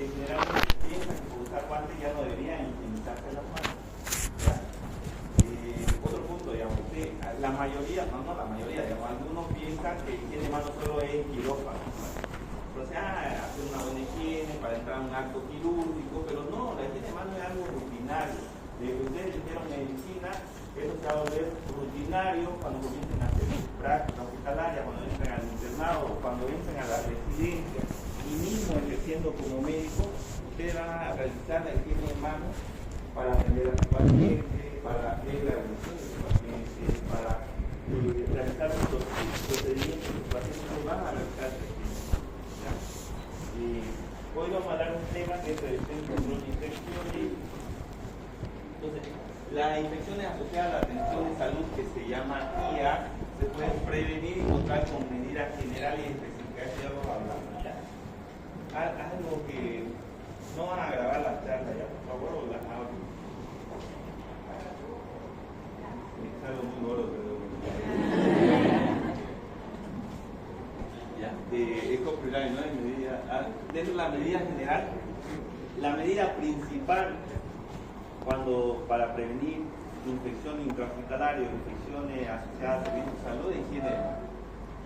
generalmente piensan que por usar guantes ya no deberían higienizarse las manos. ¿Ya? Otro punto, digamos, que la mayoría, no la mayoría, digamos, algunos piensan que higiene de manos solo es quirófano, ¿no? Entonces, hacer una buena higiene para entrar a un acto quirúrgico, pero no, la higiene de manos es algo rutinario. Desde que ustedes eligieron medicina, eso se va a volver rutinario cuando comiencen a hacer su práctica hospitalaria, cuando entren al internado o cuando entren a la residencia. Y mismo ejerciendo como médico, ustedes van a realizar la higiene de manos para atender a su paciente, para ver la evolución de su paciente, para realizar los procedimientos que su paciente van a realizar. Hoy vamos a dar un tema que es prevención y control de infecciones. Entonces, las infecciones asociadas a la atención de salud, que se llama IA, se pueden prevenir y controlar con medidas generales y específicas. Ya lo hablamos. Algo que no van a grabar la charla ya, por favor, o las audio. Es algo muy gordo, pero es copyright, no hay medida. Dentro de la medida general, la medida principal para prevenir infecciones intrahospitalarias o infecciones asociadas a servicios de salud es higiene de manos.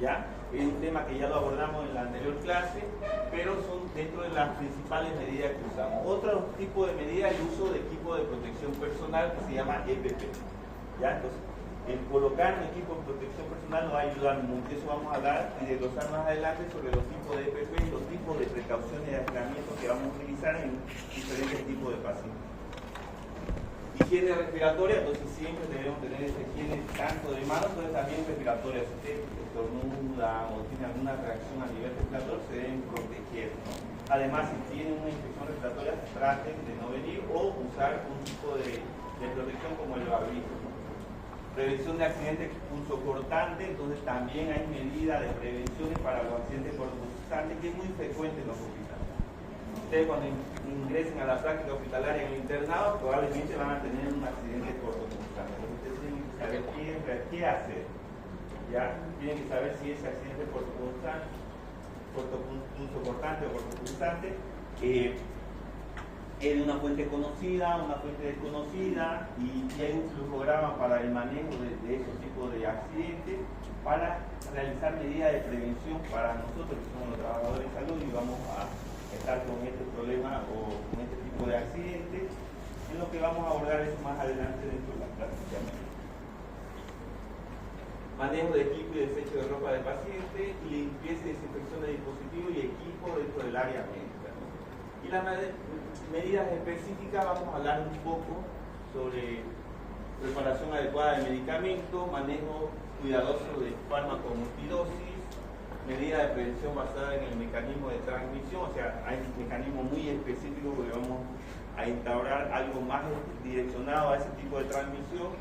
¿Ya? Es un tema que ya lo abordamos en la anterior clase, pero son dentro de las principales medidas que usamos. Otro tipo de medida es el uso de equipo de protección personal que se llama EPP. ¿Ya? Entonces, el colocar un equipo de protección personal nos va a ayudar mucho. Eso vamos a hablar y desglosar más adelante sobre los tipos de EPP y los tipos de precauciones de aislamiento que vamos a utilizar en diferentes tipos de pacientes. Higiene respiratoria, entonces siempre debemos tener esa higiene tanto de manos, pero también respiratoria. Si usted estornuda o tiene alguna reacción a nivel respiratorio, se deben proteger, ¿no? Además, si tienen una infección respiratoria, traten de no venir o usar un tipo de protección como el barbijo, ¿no? Prevención de accidentes punzocortantes, entonces también hay medidas de prevenciones para los accidentes cortopunzantes, que es muy frecuente en los hospitales. Ustedes cuando ingresen a la práctica hospitalaria en el internado, probablemente van a tener un accidente cortopunzante. Ustedes tienen que saber qué hacer. ¿Ya? Tienen que saber si ese accidente punzocortante o cortopunzante es de una fuente conocida, una fuente desconocida, y hay un flujograma para el manejo de esos tipos de accidentes, para realizar medidas de prevención para nosotros que somos los trabajadores de salud y vamos a estar con este problema o con este tipo de accidentes, en lo que vamos a abordar eso más adelante dentro de la práctica. Manejo de equipo y desecho de ropa de paciente, limpieza y desinfección de dispositivos y equipo dentro del área médica, ¿no? Y las medidas específicas, vamos a hablar un poco sobre preparación adecuada de medicamentos, manejo cuidadoso de fármacos multidosis, medidas de prevención basadas en el mecanismo de transmisión, o sea, hay un mecanismo muy específico que vamos a instaurar algo más direccionado a ese tipo de transmisión,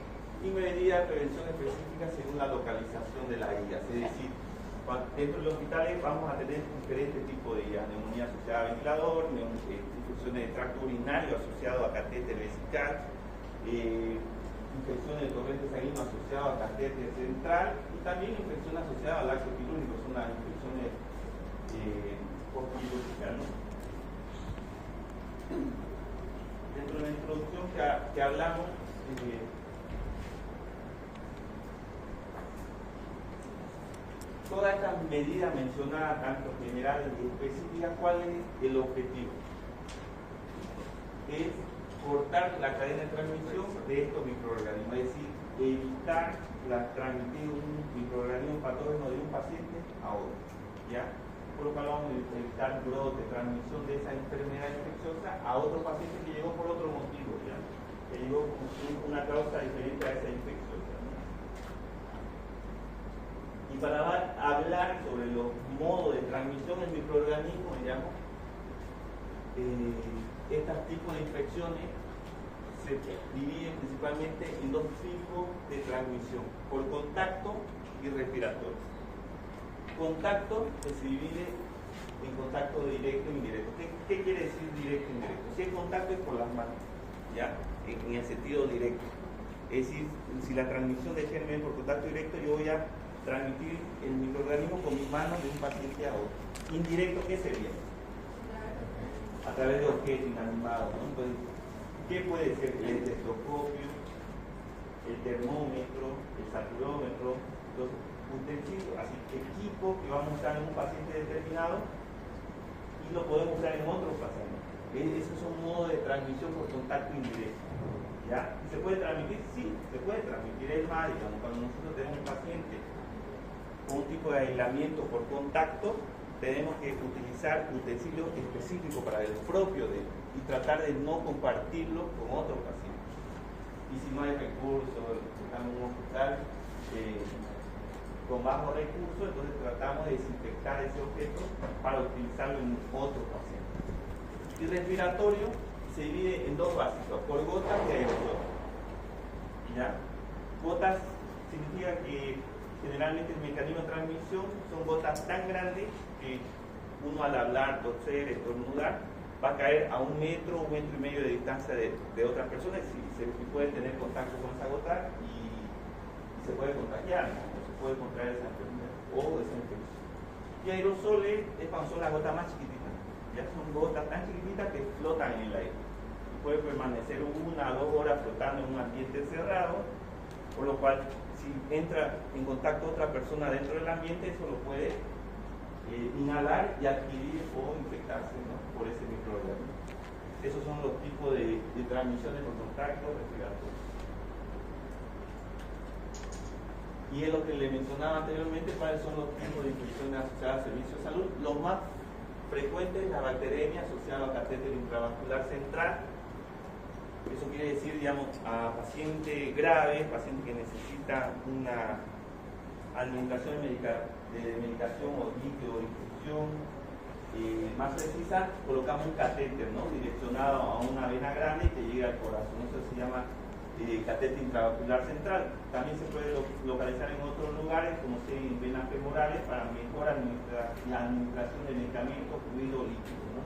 y medidas de prevención específicas según la localización de la IA. Es decir, dentro de los hospitales vamos a tener diferentes tipos de IA: neumonía asociada a ventilador, infecciones de tracto urinario asociado a catéter vesical, infecciones de torrente sanguíneo asociado a catéter central, y también infecciones asociadas al acto quirúrgico, son las infecciones postquirúrgicas, ¿no? Dentro de la introducción que hablamos, todas estas medidas mencionadas, tanto generales y específicas, ¿cuál es el objetivo? Es cortar la cadena de transmisión de estos microorganismos, es decir, evitar la transmisión de un microorganismo patógeno de un paciente a otro, ¿ya? Por lo cual vamos a evitar brote, transmisión de esa enfermedad infecciosa a otro paciente que llegó por otro motivo, ¿ya? Que llegó con una causa diferente a esa infección. Y para hablar sobre los modos de transmisión del microorganismo, digamos, estos tipos de infecciones se dividen principalmente en dos tipos de transmisión: por contacto y respiratorio. Contacto que se divide en contacto directo e indirecto. ¿Qué quiere decir directo e indirecto? Si el contacto es por las manos, ¿ya? En el sentido directo. Es decir, si la transmisión de germen por contacto directo, yo voy a transmitir el microorganismo con mis manos de un paciente a otro. Indirecto, ¿qué sería? través de objetos inanimados, ¿no? Entonces, ¿qué puede ser? El estetoscopio, el termómetro, el saturómetro, los utensilios, así equipos que vamos a usar en un paciente determinado y lo podemos usar en otros pacientes. Esos son modos de transmisión por contacto indirecto. ¿Ya? ¿Se puede transmitir? Sí, se puede transmitir. Es más, digamos, cuando nosotros tenemos un paciente con un tipo de aislamiento por contacto, tenemos que utilizar utensilios específicos para el propio de él y tratar de no compartirlo con otros pacientes. Y si no hay recursos, estamos en un hospital con bajos recursos, entonces tratamos de desinfectar ese objeto para utilizarlo en otro paciente. El respiratorio se divide en dos básicos, por gotas y aerosol. ¿Ya? Gotas significa que generalmente el mecanismo de transmisión son gotas tan grandes que uno al hablar, toser, estornudar, va a caer a 1 metro, 1,5 metros de distancia de otras personas y se puede tener contacto con esa gota y se puede contagiar, ¿no? O se puede contraer esa enfermedad o esa infección. Y aerosoles es cuando son las gotas más chiquititas. Ya son gotas tan chiquititas que flotan en el aire. Y puede permanecer 1 a 2 horas flotando en un ambiente cerrado, por lo cual si entra en contacto otra persona dentro del ambiente, eso lo puede inhalar y adquirir o infectarse, ¿no? Por ese microorganismo. Esos son los tipos de transmisiones por contacto respiratorio. Y es lo que le mencionaba anteriormente, cuáles son los tipos de infecciones asociadas a servicios de salud. Los más frecuentes, la bacteremia asociada al catéter intravascular central. Eso quiere decir, digamos, a paciente grave, paciente que necesita una administración de medicación o líquido de infusión más precisa, colocamos un catéter, ¿no? Direccionado a una vena grande que llega al corazón. Eso se llama catéter intravascular central. También se puede localizar en otros lugares, como sea en venas femorales, para mejor la administración de medicamentos, fluido líquido, ¿no?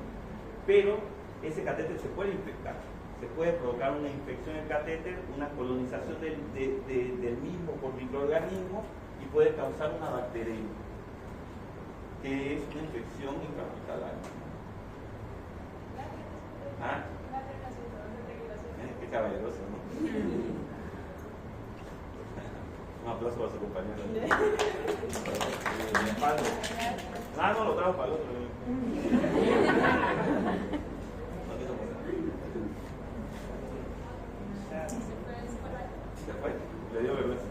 Pero ese catéter se puede infectar. Se puede provocar una infección del catéter, una colonización del mismo por microorganismos y puede causar una bacteremia, que es una infección intrahospitalaria. ¿Ah? Qué caballeroso, ¿no? Un aplauso para su compañero. No, lo trajo para el otro. ¿Se fue? ¿Le dio vergüenza?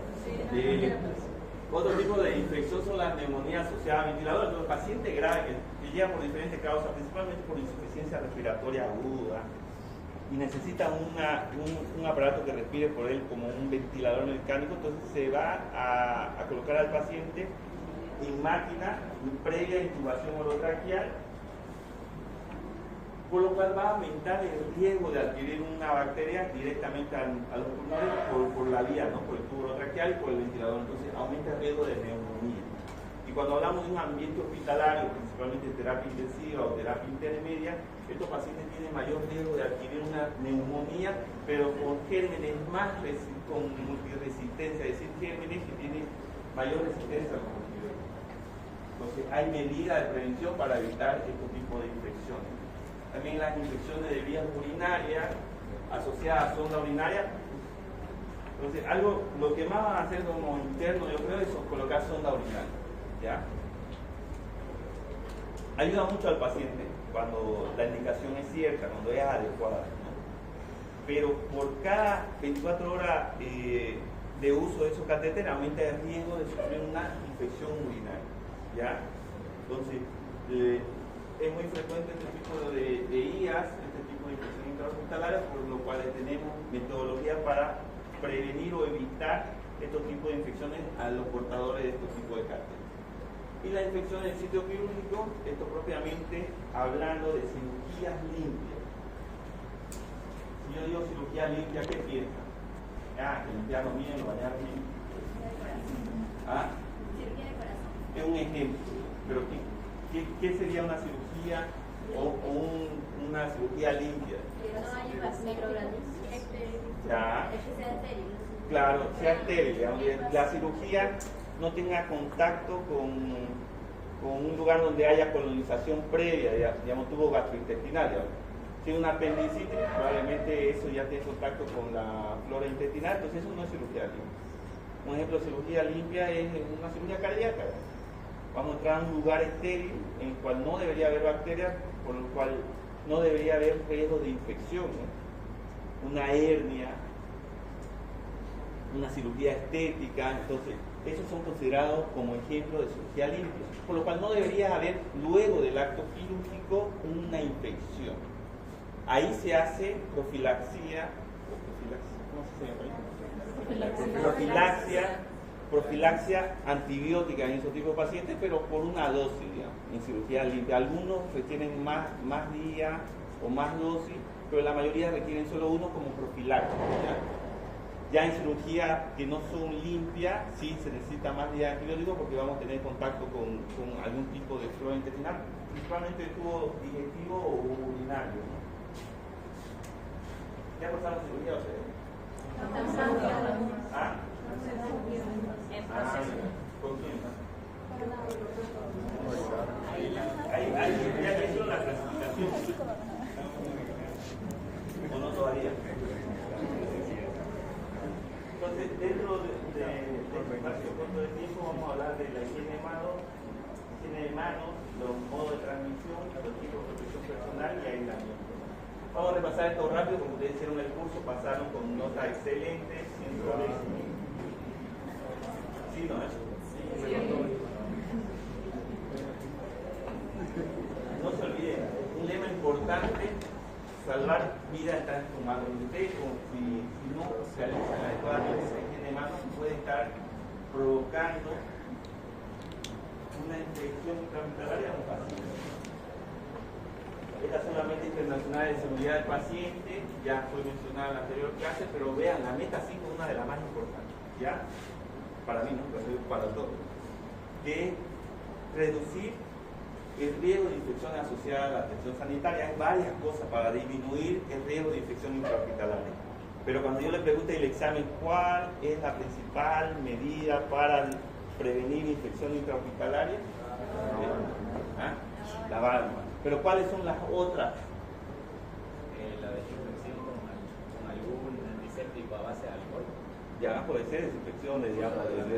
Otro tipo de infección son las neumonías asociadas a ventiladores. Entonces, el paciente grave que llega por diferentes causas, principalmente por insuficiencia respiratoria aguda, y necesita un aparato que respire por él como un ventilador mecánico, entonces se va a colocar al paciente en máquina previa intubación orotraqueal, por lo cual va a aumentar el riesgo de adquirir una bacteria directamente a los pulmones por la vía, ¿no? Por el tubo orotraqueal y por el ventilador. Entonces aumenta el riesgo de neumonía. Y cuando hablamos de un ambiente hospitalario, principalmente terapia intensiva o terapia intermedia, estos pacientes tienen mayor riesgo de adquirir una neumonía, pero con gérmenes con multiresistencia, es decir, gérmenes que tienen mayor resistencia a los antibióticos. Entonces hay medidas de prevención para evitar este tipo de infecciones. También las infecciones de vías urinarias asociadas a sonda urinaria. Entonces, lo que más van a hacer como interno, yo creo, es colocar sonda urinaria. ¿Ya? Ayuda mucho al paciente cuando la indicación es cierta, cuando es adecuada, ¿no? Pero por cada 24 horas de uso de esos catéteres aumenta el riesgo de sufrir una infección urinaria. ¿Ya? Entonces, es muy frecuente este tipo de IAS, este tipo de infección intrahospitalaria, por lo cual tenemos metodologías para prevenir o evitar estos tipos de infecciones a los portadores de estos tipos de catéteres. Y la infección en el sitio quirúrgico, esto propiamente hablando de cirugías limpias. Si yo digo cirugía limpia, ¿qué piensan? Que limpiarlo bien, bañarlo bien. ¿Ah? Cirugía de corazón. Es un ejemplo, pero ¿qué sería una cirugía o una cirugía limpia? Que no haya microorganismos. Ya. Es que sea estéril. Claro, sea estéril. La cirugía no tenga contacto con un lugar donde haya colonización previa, ya, digamos, tubo gastrointestinal. Ya. Si es una apendicitis, probablemente eso ya tiene contacto con la flora intestinal, entonces eso no es cirugía limpia. Un ejemplo de cirugía limpia es una cirugía cardíaca. Vamos a entrar a un lugar estéril en el cual no debería haber bacterias, por lo cual no debería haber riesgo de infección, ¿no? Una hernia, una cirugía estética, entonces esos son considerados como ejemplos de cirugía limpia, por lo cual no debería haber luego del acto quirúrgico una infección. Ahí se hace profilaxia, ¿cómo se llama? Profilaxia antibiótica en esos tipos de pacientes, pero por una dosis, digamos, en cirugía limpia. Algunos requieren más días o más dosis, pero la mayoría requieren solo uno como profilaxia. Ya en cirugía que no son limpias, sí se necesita más días de antibióticos porque vamos a tener contacto con algún tipo de flora intestinal, principalmente de tubo digestivo o urinario, ¿no? ¿Ya pasaron cirugía ustedes? ¿Ah? ¿Con quién? Ahí ya hicieron la clasificación. ¿O no todavía? Entonces, dentro de este espacio corto de tiempo vamos a hablar de la higiene de manos, los modos de transmisión, los tipos de protección personal y aislamiento. Vamos a repasar esto rápido, como ustedes hicieron el curso, pasaron con nota excelente, ¿sí, no es? No se olviden, un lema importante, salvar vidas está en tu mano. Ustedes, si no se realizan adecuadamente esa higiene de manos, puede estar provocando una infección intrahospitalaria a un paciente. Esta son las metas internacionales de seguridad del paciente, ya fue mencionada en la anterior clase, pero vean, la meta 5 es una de las más importantes, ¿ya? Para mí, ¿no? Para todos. Que es reducir el riesgo de infección asociada a la atención sanitaria. Hay varias cosas para disminuir el riesgo de infección intrahospitalaria. Pero cuando yo le pregunte el examen cuál es la principal medida para prevenir infección intrahospitalaria, lavar las manos. Pero ¿cuáles son las otras? La desinfección con algún antiséptico a base de alcohol. Ya puede ser desinfección de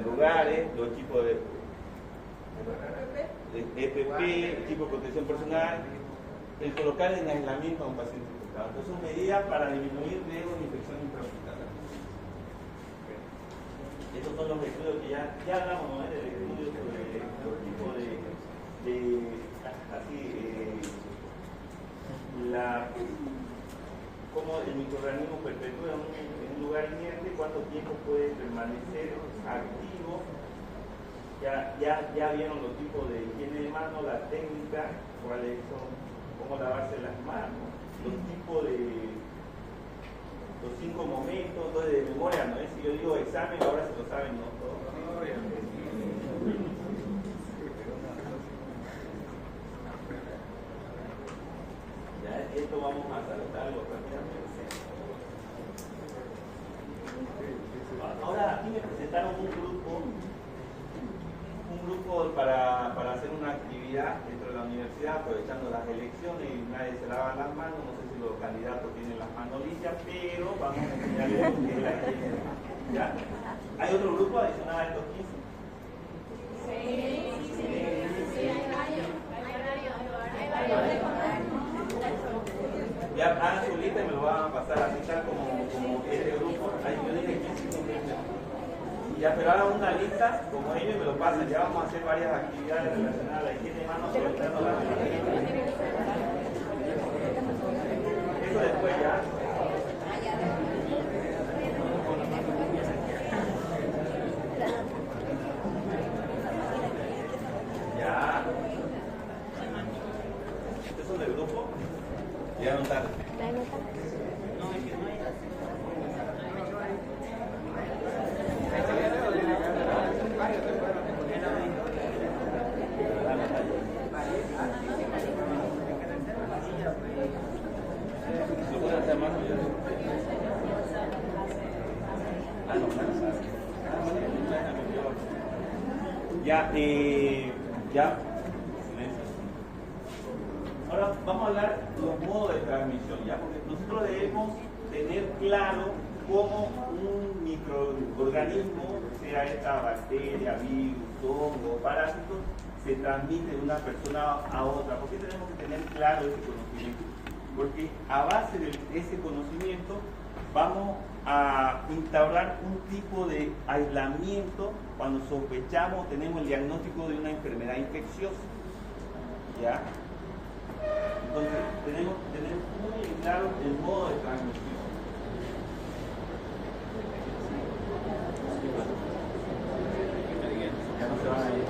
lugares, los equipos de EPP, equipo de protección personal, el colocar en aislamiento a un paciente infectado. Entonces son medidas para disminuir riesgo de infección intrahospitalaria. Estos son los estudios que ya hablamos, ¿no? Del estudio sobre los tipos cómo el microorganismo perpetúa en un lugar inerte, cuánto tiempo puede permanecer activo. Ya vieron los tipos de higiene de mano, la técnica, cuáles son, cómo lavarse las manos, los tipos de los 5 momentos, entonces de memoria, ¿no? Si yo digo examen, ahora se lo saben, ¿no? Todos. Esto vamos a saltarlo rápidamente. Ahora aquí me presentaron un grupo para hacer una actividad dentro de la universidad, aprovechando las elecciones y nadie se lava las manos. No sé si los candidatos tienen las manos limpias, pero vamos a enseñarles lo que es la higiene de manos. ¿Ya? ¿Hay otro grupo adicional a estos 15? Ya hagan su lista y me lo van a pasar a citar como este grupo. Ahí yo dije 15. Ya, pero hagan una lista como ellos y me lo pasan. Ya vamos a hacer varias actividades relacionadas a la higiene de manos, aprovechando la eso después ya. Ya. ¿Ustedes son del grupo? ¿Ya no tarde? No, es que no hay. ¿Lo pueden hacer más? Ya, Ahora vamos a hablar de los modos de transmisión, ¿ya? Porque nosotros debemos tener claro cómo un microorganismo, sea esta bacteria, virus, hongo, parásito, se transmite de una persona a otra. ¿Por qué tenemos que tener claro ese conocimiento? Porque a base de ese conocimiento vamos a instaurar un tipo de aislamiento cuando sospechamos, tenemos el diagnóstico de una enfermedad infecciosa, ¿ya? Entonces tenemos que tener muy claro el modo de transmisión. Ya no se van a ir.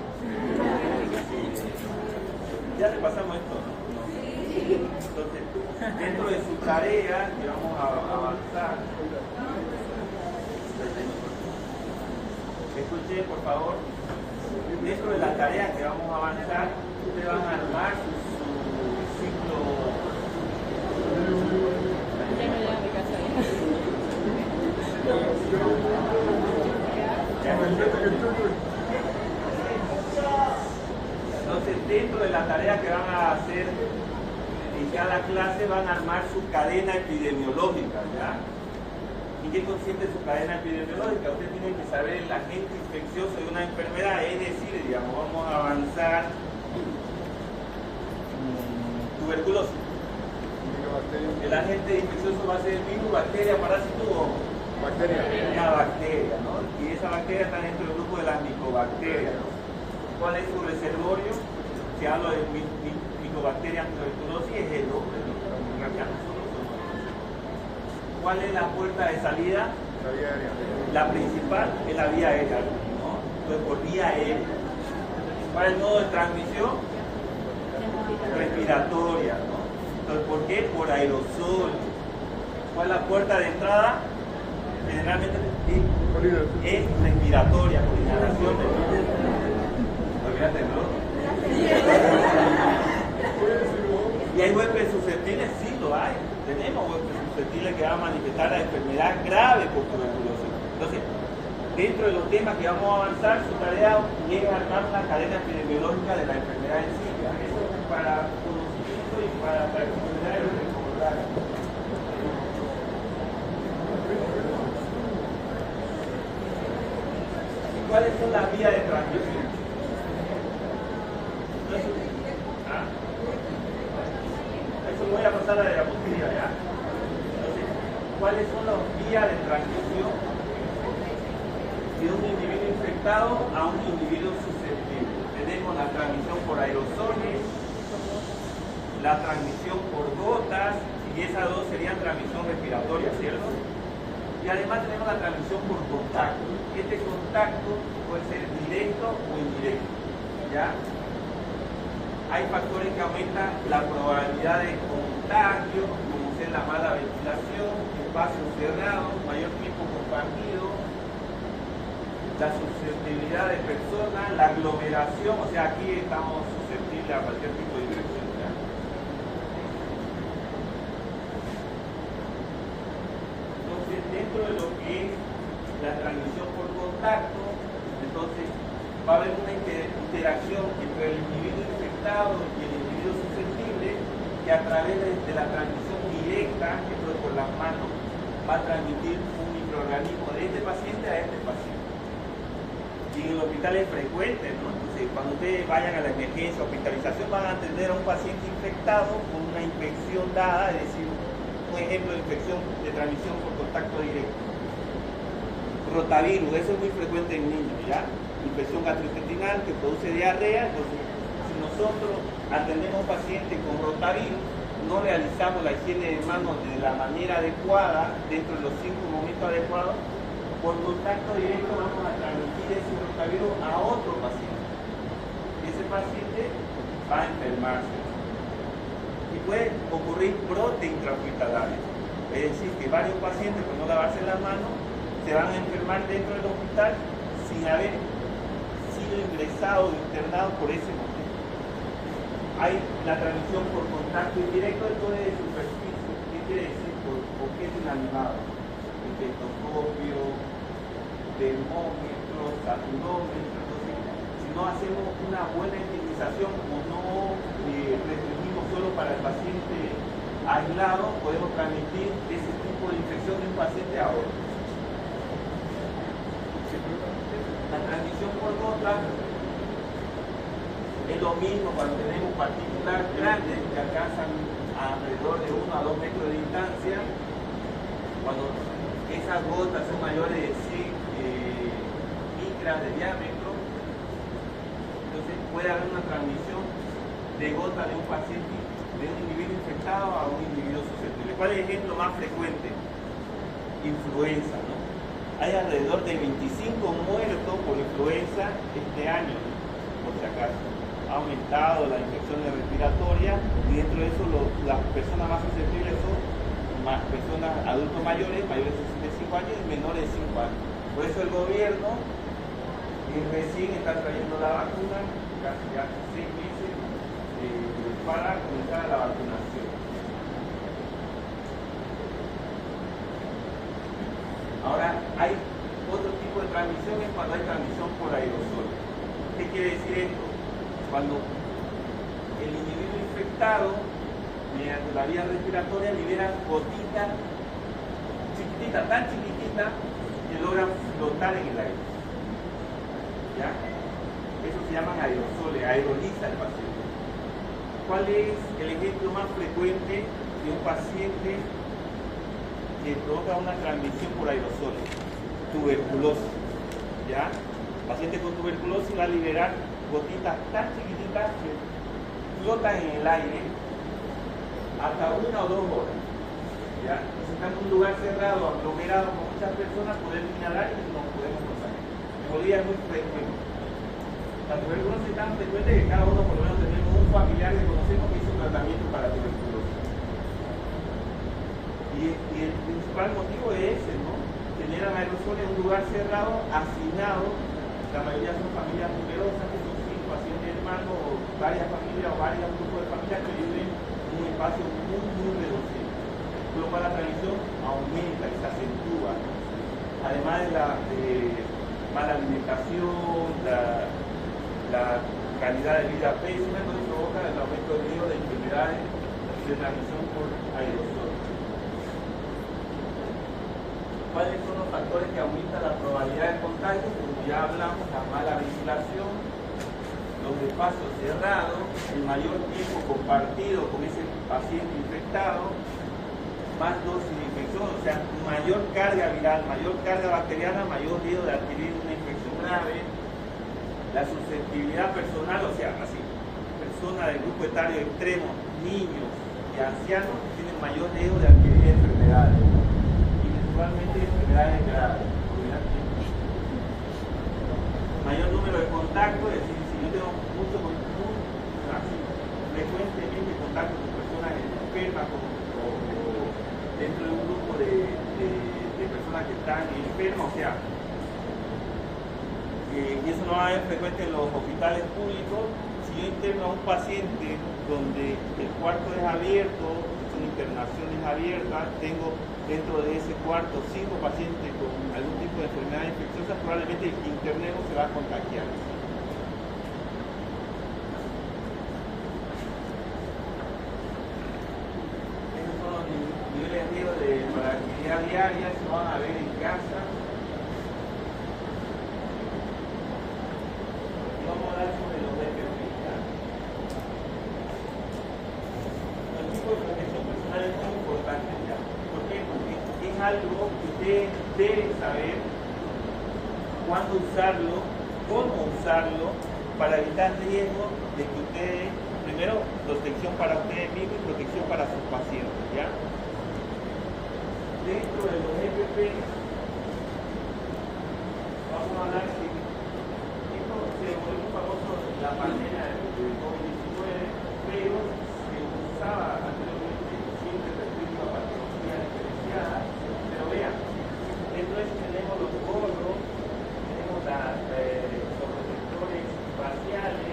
Ya repasamos esto, ¿no? Entonces, dentro de su tarea, que vamos a avanzar. Escuchen, por favor. Dentro de la tarea que vamos a avanzar, ustedes van a armar su ciclo. Entonces, dentro de la tarea que van a hacer en cada clase, van a armar su cadena epidemiológica, ¿ya? ¿En qué consiste su cadena epidemiológica? Ustedes tienen que saber el agente infeccioso de una enfermedad, es decir, digamos, vamos a avanzar tuberculosis. El agente infeccioso va a ser el virus, bacteria, parásito o Bacteria. una bacteria, ¿no? Y esa bacteria está dentro del grupo de las micobacterias, ¿no? ¿Cuál es su reservorio? Si hablo de micobacterias tuberculosis, es el hombre, ¿no? En realidad nosotros somos. ¿Cuál es la puerta de salida? La vía aérea. La principal es la vía aérea, ¿no? Entonces, por vía aérea. ¿Cuál es el modo de transmisión? Respiratoria, ¿no? Entonces, ¿por qué? Por aerosol. ¿Cuál es la puerta de entrada? Generalmente es respiratoria, por inhalación de olvídate, ¿no? ¿Y hay huéspedes susceptibles? Sí, lo hay. Tenemos huéspedes susceptibles que van a manifestar la enfermedad grave por tuberculosis. Entonces, dentro de los temas que vamos a avanzar, su tarea es armar una cadena epidemiológica de la enfermedad en sí. ¿Ya? Eso es para conocimiento y para practicidad y recordar. ¿Cuáles son las vías de transmisión? Eso voy a pasar a la diapositiva, ¿ya? Entonces, ¿cuáles son las vías de transmisión de un individuo infectado a un individuo susceptible? Tenemos la transmisión por aerosoles, la transmisión por gotas, y esas dos serían transmisión respiratoria, ¿cierto? Y además tenemos la transmisión por contacto. Este contacto puede ser directo o indirecto, ¿ya? Hay factores que aumentan la probabilidad de contagio, como ser la mala ventilación, espacios cerrados, mayor tiempo compartido, la susceptibilidad de personas, la aglomeración, o sea, aquí estamos susceptibles a cualquier tipo de infección, ¿ya? Entonces, dentro de lo que es la transmisión por contacto, entonces va a haber una interacción entre el individuo infectado y el individuo susceptible que a través de la transmisión directa, esto es por las manos, va a transmitir un microorganismo de este paciente a este paciente. Y en el hospital es frecuente, ¿no? Entonces, cuando ustedes vayan a la emergencia, hospitalización, van a atender a un paciente infectado con una infección dada, es decir, un ejemplo de infección de transmisión por contacto directo. Rotavirus, eso es muy frecuente en niños, ¿ya? Infección gastrointestinal que produce diarrea. Entonces, si nosotros atendemos a un paciente con rotavirus, no realizamos la higiene de manos de la manera adecuada, dentro de los 5 momentos adecuados, por contacto directo vamos a transmitir ese rotavirus a otro paciente. Ese paciente va a enfermarse. Y puede ocurrir brote intrahospitalario. Es decir, que varios pacientes, por no lavarse las manos, se van a enfermar dentro del hospital sin haber sido ingresados o internados por ese motivo. Hay la transmisión por contacto indirecto de superficie. ¿Qué quiere decir? Por qué es inanimado. Estetoscopio, termómetro, saturómetro. Entonces, si no hacemos una buena higienización, como no restringimos solo para el paciente aislado podemos transmitir ese tipo de infección de un paciente a otro. La transmisión por gota es lo mismo cuando tenemos partículas grandes que alcanzan alrededor de 1 a 2 metros de distancia. Cuando esas gotas son mayores de 100 micras de diámetro, entonces puede haber una transmisión de gota de un paciente, de un individuo infectado a un individuo susceptible. ¿Cuál es el ejemplo más frecuente? Influenza, ¿no? Hay alrededor de 25 muertos por influenza este año, por si acaso. Ha aumentado las infecciones respiratorias y dentro de eso las personas más susceptibles son personas adultos mayores de 65 años y menores de 5 años. Por eso el gobierno recién está trayendo la vacuna, casi ya 6 meses, para comenzar la vacunación. Ahora, hay otro tipo de transmisión, es cuando hay transmisión por aerosol. ¿Qué quiere decir esto? Cuando el individuo infectado, mediante la vía respiratoria, libera gotitas chiquititas, tan chiquititas, que logran flotar en el aire. ¿Ya? Eso se llaman aerosoles, aeroliza el paciente. ¿Cuál es el ejemplo más frecuente de un paciente que provoca una transmisión por aerosoles? Tuberculosis. ¿Ya? El paciente con tuberculosis va a liberar gotitas tan chiquititas que flotan en el aire hasta 1 o 2 horas. ¿Ya? Si estamos en un lugar cerrado, aglomerado con muchas personas, podemos inhalar y nos podemos contagiar. En Bolivia es muy frecuente. La tuberculosis es tan frecuente que cada uno por lo menos tenemos un familiar que conocemos que hizo tratamiento para tuberculosis. Y el principal motivo es ese, ¿no? Generan aerosoles en un lugar cerrado, hacinado. La mayoría son familias numerosas, que son 5 a 7 hermanos, o varias familias o varios grupos de familias que viven en un espacio muy reducido. Por lo cual la transmisión aumenta y se acentúa, ¿no? Además de la mala alimentación, la calidad de vida pésima, entonces provoca el aumento del riesgo de enfermedades de transmisión por aerosol. ¿Cuáles son los factores que aumentan la probabilidad de contagio? Como ya hablamos, la mala ventilación, los espacios cerrados, el mayor tiempo compartido con ese paciente infectado, más dosis de infección, o sea, mayor carga viral, mayor carga bacteriana, mayor riesgo de adquirir una infección grave. La susceptibilidad personal, o sea, así, personas del grupo etario extremo, niños y ancianos, tienen mayor riesgo de adquirir enfermedades, y principalmente enfermedades graves. Mayor número de contactos, es decir, si yo tengo frecuentemente contacto con personas enfermas o dentro de un grupo de personas que están enfermas, o sea, y eso no va a ser frecuente en los hospitales públicos. Si yo interno a un paciente donde el cuarto es abierto, son internaciones abiertas, tengo dentro de ese cuarto 5 pacientes con algún tipo de enfermedad infecciosa, probablemente el que internemos se va a contagiar. Esos son los niveles de riesgo para la actividad diaria, se van a ver en casa. Vamos a hablar sobre los EPP. El tipo de protección personal es muy importante ya. ¿Por qué? Porque es algo que ustedes deben saber cuándo usarlo, cómo usarlo, para evitar riesgos de que ustedes, primero, protección para ustedes mismos y protección para sus pacientes, ¿ya? Dentro de los EPP, vamos a hablar de esto se volvió famoso en la pandemia del COVID-19, pero se usaba anteriormente siempre respecto a patologías diferenciadas. Pero vean, dentro de eso tenemos los gorros, tenemos los protectores faciales,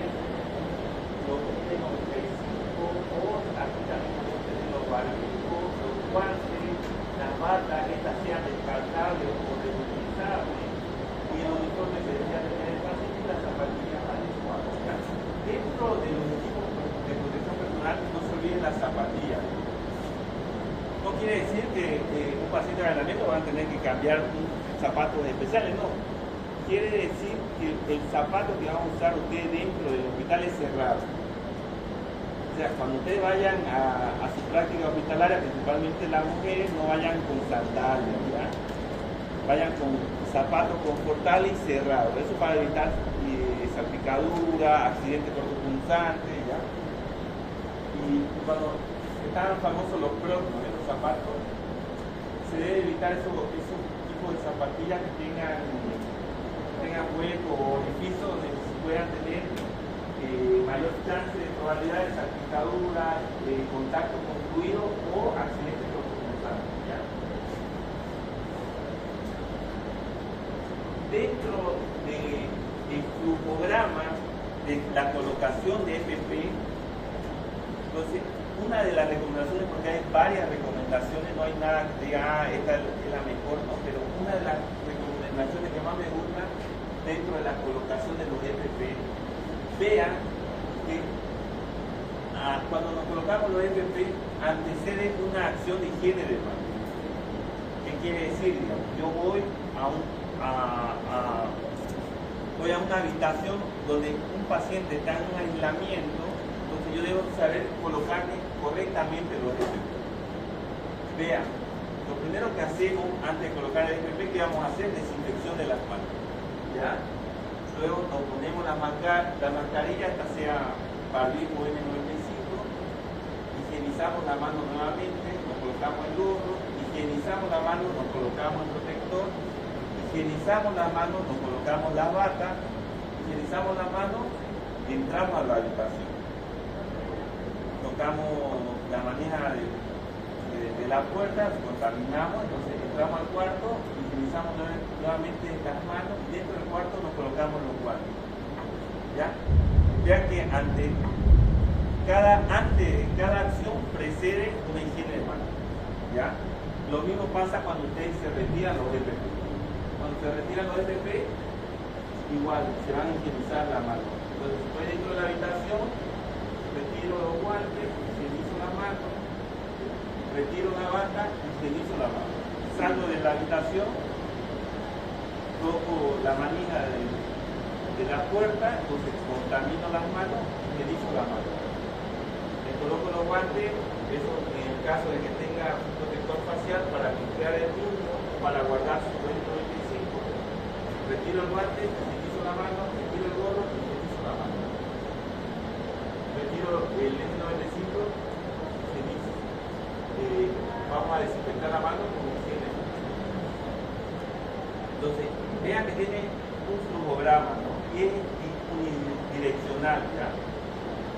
los que tenemos P5, o aquí también podemos tener los barbijos, los guantes, las batas, estas sean descartables o reutilizables, y el uniforme se debería tener el paciente y las zapatillas adecuadas. Dentro de los equipos de protección personal personal, no se olviden las zapatillas. No quiere decir que un paciente de aislamiento van a tener que cambiar zapatos especiales, no. Quiere decir que el zapato que van a usar ustedes dentro del hospital es cerrado. O sea, cuando ustedes vayan a su práctica hospitalaria, principalmente las mujeres, no vayan con sandalias, ¿ya? Vayan con zapatos confortables y cerrados. Eso para evitar salpicadura, accidentes cortopunzantes, ¿ya? Y cuando estaban famosos los crocs, ¿no? Los zapatos, se debe evitar esos tipos de zapatillas que tengan huecos o orificios donde se puedan tener mayor chance de probabilidad de salpicadura, de contacto con fluido o accidentes cortopunzantes, ¿ya? Dentro del flujograma de la colocación de FP, entonces una de las recomendaciones, porque hay varias recomendaciones, no hay nada que diga, esta es la mejor, ¿no? Pero una de las recomendaciones que más me gusta dentro de la colocación de los FP, vean que cuando nos colocamos los FP antecede una acción de higiene del mano. ¿Qué quiere decir? Digamos, yo voy voy a una habitación donde un paciente está en un aislamiento, entonces yo debo saber colocarme correctamente los FP. Vean, lo primero que hacemos antes de colocar el FP, ¿qué vamos a hacer? Desinfección de las manos, ¿ya? Luego nos ponemos la mascarilla, esta sea barbijo N95, higienizamos la mano nuevamente, nos colocamos el gorro, higienizamos la mano, nos colocamos el protector, higienizamos las manos, nos colocamos las batas, higienizamos las manos y entramos a la habitación. Tocamos la manija de la puerta, contaminamos, entonces entramos al cuarto, higienizamos nuevamente las manos y dentro del cuarto nos colocamos los guantes. ¿Ya? Vean que cada acción precede una higiene de manos. ¿Ya? Lo mismo pasa cuando ustedes se retiran los FP. Cuando se retiran los FP, igual se van a higienizar la mano. Entonces, estoy dentro de la habitación, retiro los guantes, higienizo las manos, retiro la bata, higienizo la mano. Salgo de la habitación, toco la manija de la puerta, entonces contamino las manos, higienizo la mano. Le coloco los guantes, eso en el caso de que tenga un protector facial para limpiar el mismo, para guardar su N95. Retiro el guante, higienizo la mano, retiro el gorro, higienizo la mano. Retiro el N95, higienizo. Vamos a desinfectar la mano con higiene. Entonces, vean que tiene un flujograma, ¿no? Y es unidireccional, ¿ya?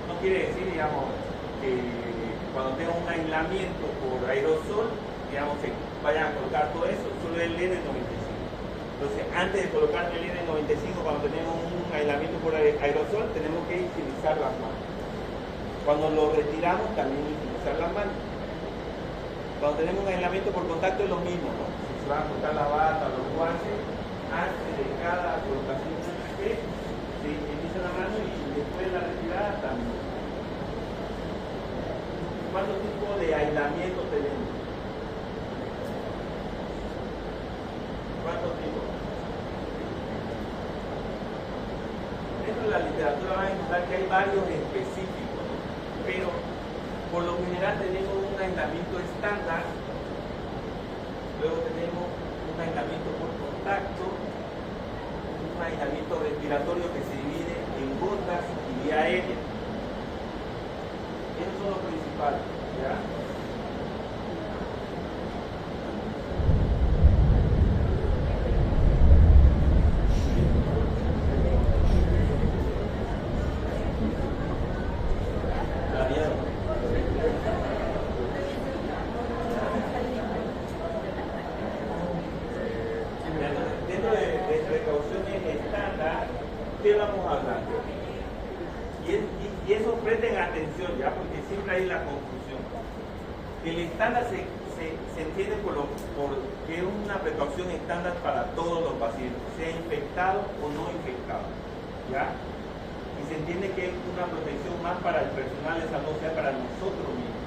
No quiere decir, digamos, que cuando tenga un aislamiento por aerosol, digamos, que vayan a colocar todo eso, solo el N95. Entonces, antes de colocar el N95, cuando tenemos un aislamiento por aerosol, tenemos que higienizar las manos. Cuando lo retiramos, también higienizar las manos. Cuando tenemos un aislamiento por contacto es lo mismo, ¿no? Si se van a colocar la bata, los guantes, antes de cada colocación de FP, se higieniza la mano y después de la retirada también. ¿Cuántos tipos de aislamiento tenemos? ¿Cuántos tipos? Dentro de la literatura van a encontrar que hay varios específicos, ¿no? Pero por lo general tenemos un aislamiento estándar, luego tenemos un aislamiento por contacto, un aislamiento respiratorio que se divide en gotas y vía aérea. Esos son los principales, ¿ya? Dentro de precauciones estándar, ¿qué vamos hablando? Y eso presten atención ya, porque siempre hay la confusión. El estándar se entiende porque es una precaución estándar para todos los pacientes, sea infectado o no infectado. ¿Ya? y se entiende que es una protección más para el personal de salud, o sea, para nosotros mismos.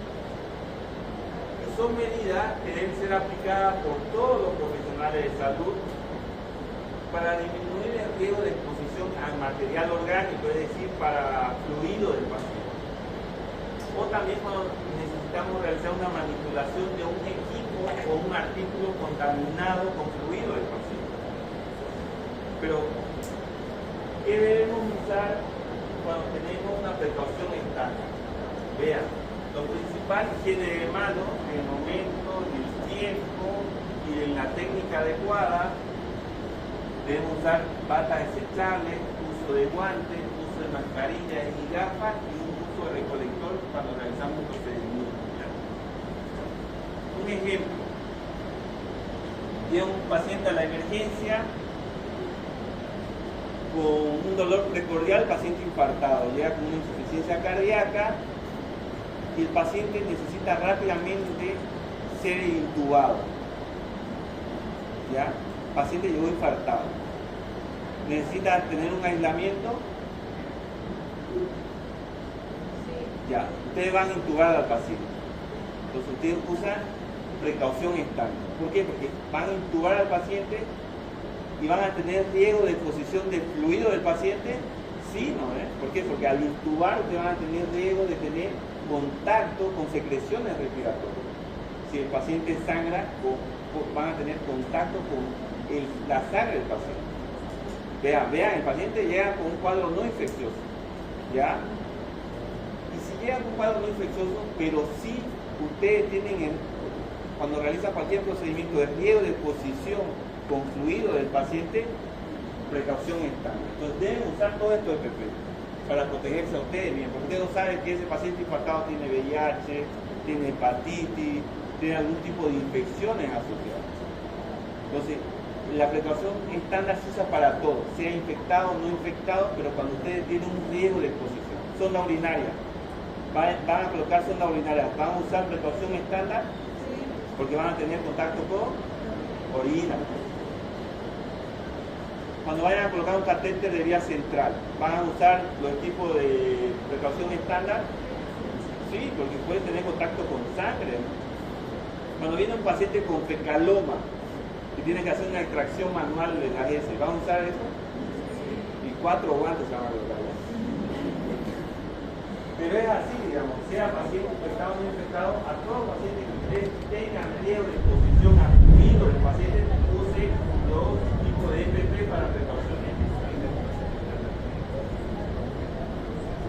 Y son medidas que deben ser aplicadas por todos los profesionales de salud para disminuir el riesgo de exposición al material orgánico, es decir, para fluido del paciente. O también cuando necesitamos realizar una manipulación de un equipo o un artículo contaminado con fluido del paciente. Pero, ¿qué debemos usar cuando tenemos una precaución estándar? Vean, lo principal, higiene de manos, en el momento, en el tiempo y en la técnica adecuada. Debemos usar batas desechables, uso de guantes, uso de mascarillas y gafas y un uso de recolector cuando realizamos un procedimiento. Un ejemplo, llega un paciente a la emergencia con un dolor precordial, paciente infartado, llega con una insuficiencia cardíaca y el paciente necesita rápidamente ser intubado. ¿Ya? El paciente llegó infartado. Necesita tener un aislamiento. Ya, ustedes van a intubar al paciente. Entonces ustedes usan precaución estándar. ¿Por qué? Porque van a intubar al paciente y van a tener riesgo de exposición de fluido del paciente. Sí, ¿no? ¿Por qué? Porque al intubar ustedes van a tener riesgo de tener contacto con secreciones respiratorias. Si el paciente sangra, van a tener contacto con la sangre del paciente. Vean, el paciente llega con un cuadro no infeccioso, ¿ya? Y si llega con un cuadro no infeccioso, pero sí ustedes tienen, cuando realizan cualquier procedimiento de riesgo de exposición con fluido del paciente, precaución estándar. Entonces deben usar todo esto de PP para protegerse a ustedes bien, porque ustedes no saben que ese paciente infartado tiene VIH, tiene hepatitis, tiene algún tipo de infecciones asociadas. Entonces, la precaución estándar se usa para todo, sea infectado o no infectado, pero cuando ustedes tienen un riesgo de exposición. Sonda urinaria, van a colocar sonda urinaria, van a usar precaución estándar porque van a tener contacto con orina. Cuando vayan a colocar un catéter de vía central, van a usar los tipos de precaución estándar, sí, porque pueden tener contacto con sangre. Cuando viene un paciente con fecaloma y tiene que hacer una extracción manual de las heces, ¿van a usar eso? Y 4 guantes se van a colocar. Pero es así, digamos, sea paciente infectado o no infectado, a todos los pacientes que ustedes tengan riesgo de exposición a fluido del paciente, use los tipos de EPP para precauciones.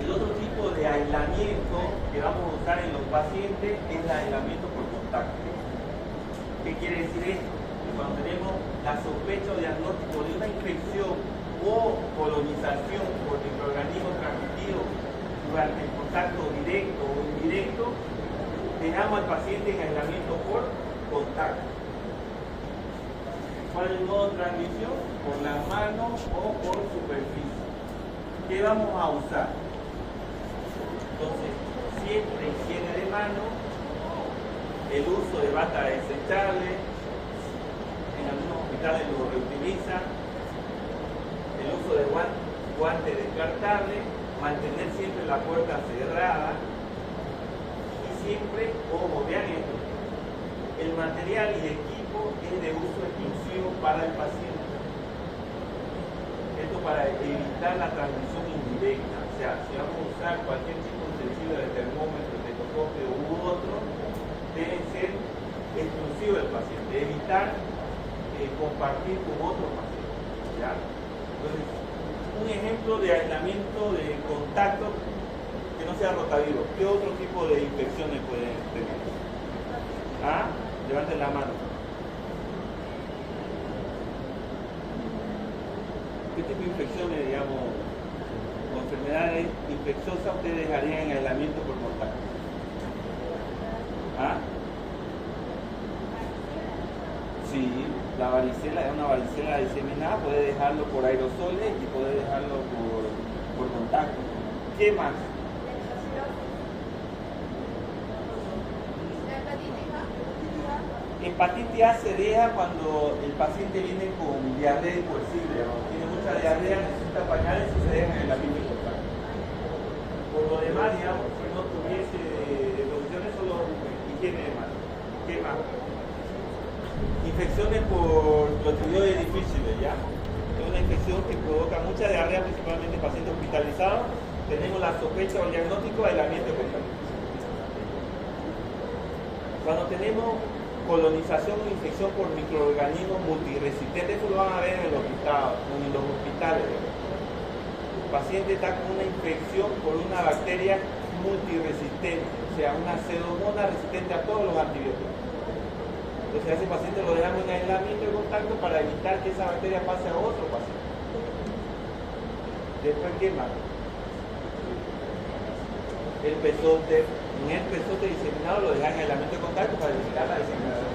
El otro tipo de aislamiento que vamos a usar en los pacientes es el aislamiento por contacto. ¿Qué quiere decir esto? Que cuando tenemos la sospecha o diagnóstico de una infección o colonización por microorganismos transmitidos durante el contacto directo o indirecto, dejamos al paciente en aislamiento por contacto. ¿Cuál es el modo de transmisión? Por las manos o por superficie. ¿Qué vamos a usar? Entonces, siempre higiene de mano, el uso de bata desechable, en algunos hospitales lo reutilizan, el uso de guantes descartables, mantener siempre la puerta cerrada y siempre, ojo, vean esto, el material y equipo es de uso exclusivo para el paciente. Esto para evitar la transmisión indirecta, o sea, si vamos a usar cualquier tipo de utensilio de termómetro, estetoscopio u otro, deben ser exclusivos del paciente, evitar compartir con otros pacientes. ¿Ya? Entonces, un ejemplo de aislamiento de contacto que no sea rotavirus. ¿Qué otro tipo de infecciones pueden tener? ¿Ah? Levanten la mano. ¿Qué tipo de infecciones, digamos, o enfermedades infecciosas ustedes dejarían en aislamiento por contacto? ¿Ah? Sí, la varicela es una varicela diseminada, puede dejarlo por aerosoles y puede dejarlo por contacto. ¿Qué más? Hepatitis A se deja cuando el paciente viene con diarrea irreversible, ¿no? Tiene mucha diarrea, necesita pañales y se deja en el aislamiento por contacto. por lo demás, digamos, si no tuviese evoluciones, solo higiene de manos. ¿Qué más? Infecciones por clostridios difíciles, ¿ya? Es una infección que provoca mucha diarrea, principalmente en pacientes hospitalizados. Tenemos la sospecha o el diagnóstico de aislamiento de contacto. Cuando tenemos colonización o infección por microorganismos multiresistentes, eso lo van a ver en los hospitales. El paciente está con una infección por una bacteria multiresistente, o sea, una pseudomonas resistente a todos los antibióticos. Entonces a ese paciente lo dejamos en aislamiento de contacto para evitar que esa bacteria pase a otro paciente. Después, ¿qué más? El pesote. En el pesote diseminado lo dejan en aislamiento de contacto para evitar la diseminación.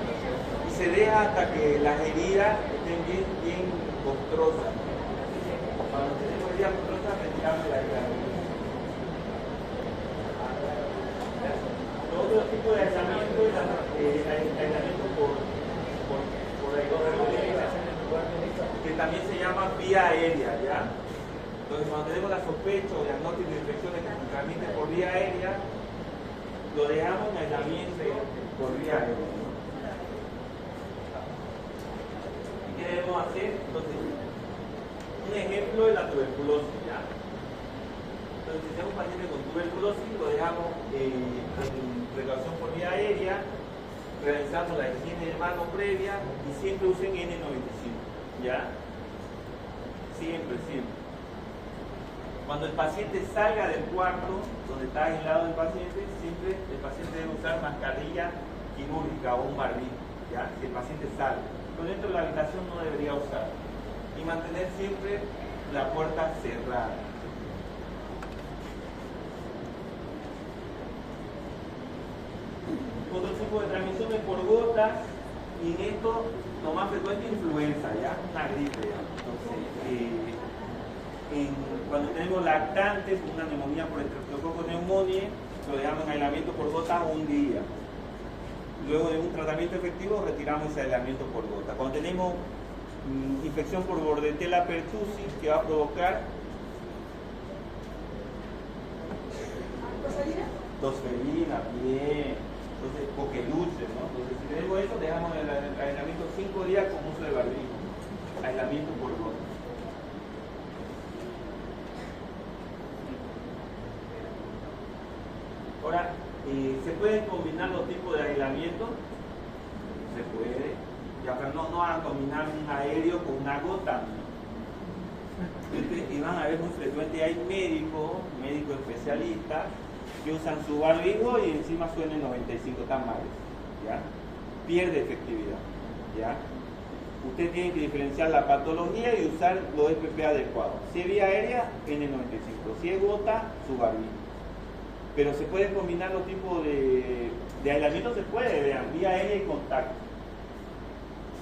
Y se deja hasta que las heridas estén bien costrosas. Cuando tenemos heridas costrosas, retiramos el aislamiento. Otro tipo de aislamiento es aislamiento por que también se llama vía aérea, ¿ya? Entonces, cuando tenemos la sospecha o diagnóstico de infecciones que se transmiten por vía aérea, lo dejamos en aislamiento por vía aérea. ¿Y qué debemos hacer? Entonces, un ejemplo es la tuberculosis, ¿ya? Entonces, si tenemos un paciente con tuberculosis, lo dejamos en precaución por vía aérea, realizamos la higiene de mano previa y siempre usen N95, ¿ya? Siempre. Cuando el paciente salga del cuarto donde está aislado el paciente, siempre el paciente debe usar mascarilla quirúrgica o un barbijo, ¿ya? Si el paciente sale. Pero dentro de la habitación no debería usar. Y mantener siempre la puerta cerrada. Otro tipo de transmisiones por gotas, y en esto lo más frecuente es influenza, ¿ya? Una gripe, ¿ya? Entonces, cuando tenemos lactantes, una neumonía por estreptococo neumoniae, lo dejamos en aislamiento por gotas un día. Luego de un tratamiento efectivo, retiramos ese aislamiento por gota. Cuando tenemos infección por Bordetella pertussis, que va a provocar tosferina, bien. Entonces, coqueluche, ¿no? Entonces, si tenemos eso, dejamos el aislamiento 5 días con uso de barbijo. Aislamiento por gota. Ahora, ¿se pueden combinar los tipos de aislamiento? Se puede. Ya, pero no van a combinar un aéreo con una gota. Y van a ver muy frecuente, hay médicos especialistas que usan su barbijo y encima su N95 tan mal, ¿ya? Pierde efectividad, ¿ya? Usted tiene que diferenciar la patología y usar los EPP adecuados. Si es vía aérea, N95. Si es gota, su barbijo. Pero se pueden combinar los tipos de aislamiento, se puede, vean, vía aérea y contacto.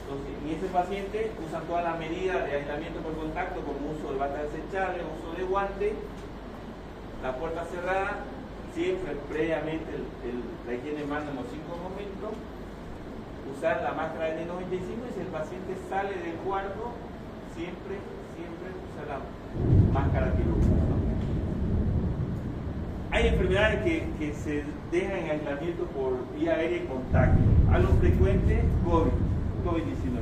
Entonces, en ese paciente usan todas las medidas de aislamiento por contacto, como uso de bata desechable, uso de guante, la puerta cerrada, siempre previamente la higiene de manos en los 5 momentos, usar la máscara N95 y si el paciente sale del cuarto, siempre usar la máscara quirúrgica. Hay enfermedades que se dejan en aislamiento por vía aérea y contacto. Algo frecuente, COVID-19.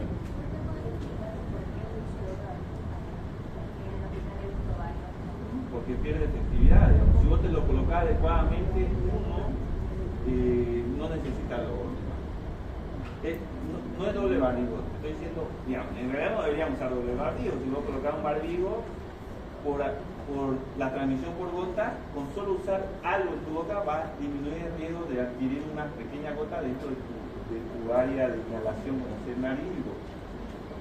Porque pierde efectividad. Digamos. Si vos te lo colocas adecuadamente, no necesitas lo otro. No es doble barbijo. Te estoy diciendo, digamos, en realidad no deberíamos usar doble barbijo. Si vos colocas un barbijo por la transmisión por gota, con solo usar algo en tu boca va a disminuir el riesgo de adquirir una pequeña gota dentro de tu área de inhalación, como ser nariz y boca.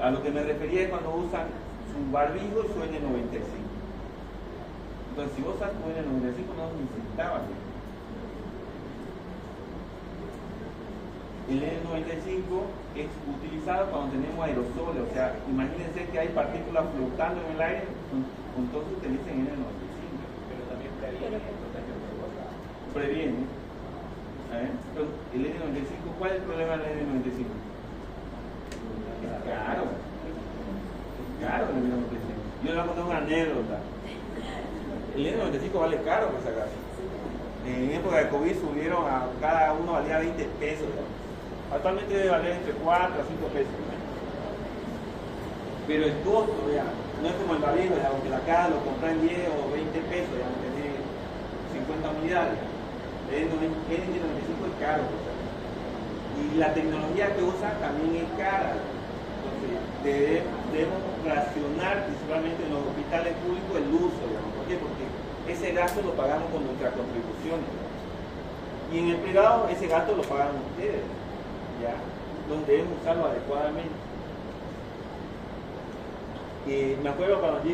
A lo que me refería es cuando usan su barbijo y su N95. Entonces, si vos usas tu N95 no necesitabas. El N95 es utilizado cuando tenemos aerosoles, o sea, imagínense que hay partículas flotando en el aire, entonces utilicen N95. Pero también previene. Previene. Entonces, el N95, ¿cuál es el problema del N95? Es caro. Es caro el N95. Yo le voy a contar una anécdota. El N95 vale caro por sacar. En época de COVID subieron a cada uno valía 20 pesos. Actualmente debe valer entre 4 a 5 pesos. Pero el costo, ya, no es como el barril, aunque la caja lo compra en 10 o 20 pesos, ya, tiene 50 unidades. El N95 es caro. Y la tecnología que usa también es cara. Entonces, debemos racionar, principalmente en los hospitales públicos, el uso. Digamos. ¿Por qué? Porque ese gasto lo pagamos con nuestras contribuciones. Y en el privado, ese gasto lo pagan ustedes, ¿ya? Donde debemos usarlo adecuadamente. Me acuerdo cuando yo